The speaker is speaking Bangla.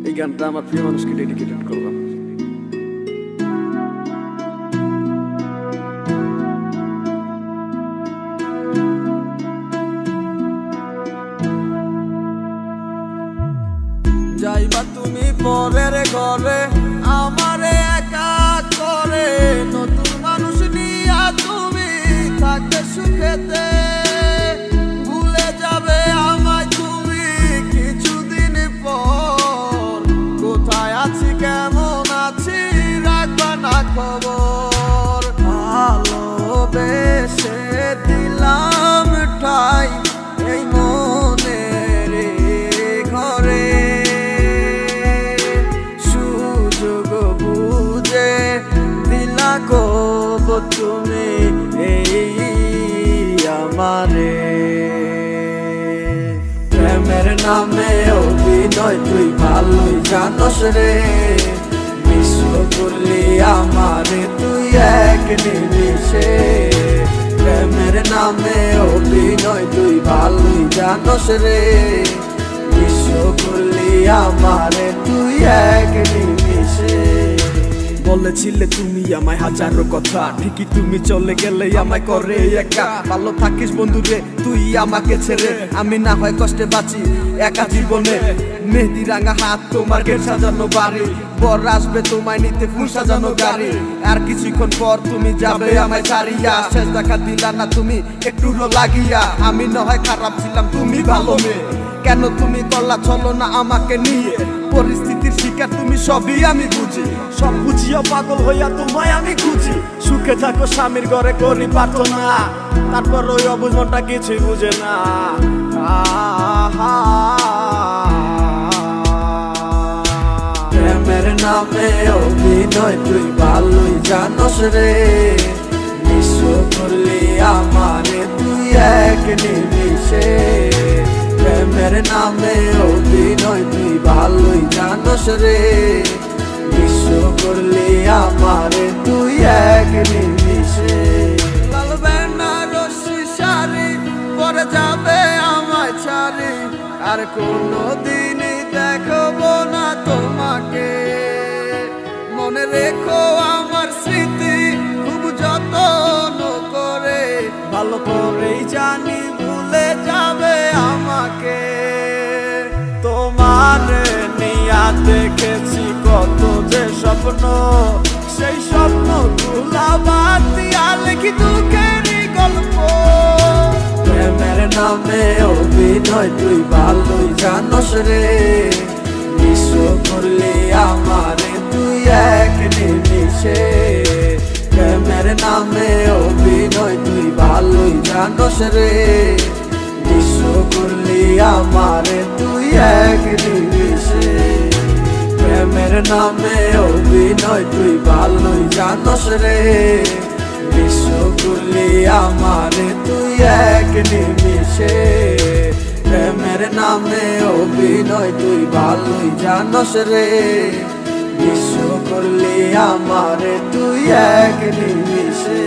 এই গানটা আমার প্রিয় মানুষকে ডেডিকেটেড করলাম। যাইবা তুমি পরের ঘরে আমারে একা করে, নতুন মানুষ নিয়া তুমি থাকতে সুখেতে, ভুলে যাবে আমায় তুমি কিছুদিন পর। কোথায় আছি কেমন আছি রাখবা না খবর, ভালোবেসে দিলাম ঠাই এই মনের ঘরে, সুযোগ বুঝে দিলা কব তুমি এই আমারে। প্রেমের নামে অভিনয় তুই ভালোই জানস রে, বিশ্ব করলি আমারে তুই এক নিমিষে। প্রেমের নামে অভিনয় তুই ভালোই জানস রে, বিশ্ব করলি আমারে তুই এক নিমিষে। বলেছিলে তুমি আমায় হাজারো কথা, ঠিকই তুমি চলে গেলে আমায় করে একা। ভালো থাকিস বন্ধু রে তুই আমাকে ছেড়ে, আমি না হয় কষ্টে বাঁচি একা জীবনে। মেহেদি রাঙা হাত তোমার গেট সাজানো বাড়ি, বর আসবে তোমায় নিতে ফুল সাজানো গাড়ি। আর কিছুক্ষণ পর তুমি যাবে আমায় ছাড়িয়া, শেষ দেখা দিলা না তুমি একটু লাগিয়া। আমি না হয় খারাপ ছিলাম তুমি ভালো মেয়ে, কেন তুমি করলা চলো না আমাকে নিয়ে। পরিস্থিতির শিকার তুমি সবই আমি বুঝি, সব বুঝিয়া পাগল হইয়া তোমায় আমি খুঁজি। সুখে থাকো স্বামীর ঘরে করি প্রার্থনা, তারপর ওই অবুঝ মনটা কিছুই বুঝে না। প্রেমের নামে অভিনয় তুই ভালোই জানস রে, বিশ্ব করলি আমারে তুই এক নিমিষে। প্রেমের নামে অভিনয় তুই ভালোই জানস রে, বিশ্ব করলি আমারে তুই এক নিমিষে। লাল বেনারসি শাড়ি পরে যাবে আমায় ছাড়ি, আর কোনদিনই দেখবো না তোমাকে। মনে রেখো আমার স্মৃতি খুব যত্ন করে, ভালো করেই জানি ভুলে যাবে আমাকে। তোমার নিয়া দেখেছি কত যে স্বপ্ন, সেই স্বপ্ন গুলা বাদ দিয়া লিখি দুঃখেরই গল্প। প্রেমের নামে অভিনয় তুই ভালোই জানস রে, বিশ্ব করলি আমারে তুই এক নিমিষে। প্রেমের নামে অভিনয় তুই ভালোই জানস রে, বিশ্ব করলি আমারে তুই এক নিমিষে। প্রেমের নামে অভিনয় তুই ভালোই জানস রে, বিশ্ব করলি আমারে তুই এক নিমিষে। প্রেমের নামে অভিনয় তুই ভালোই জানস রে, বিশ্ব করলি আমারে তুই এক নিমিষে।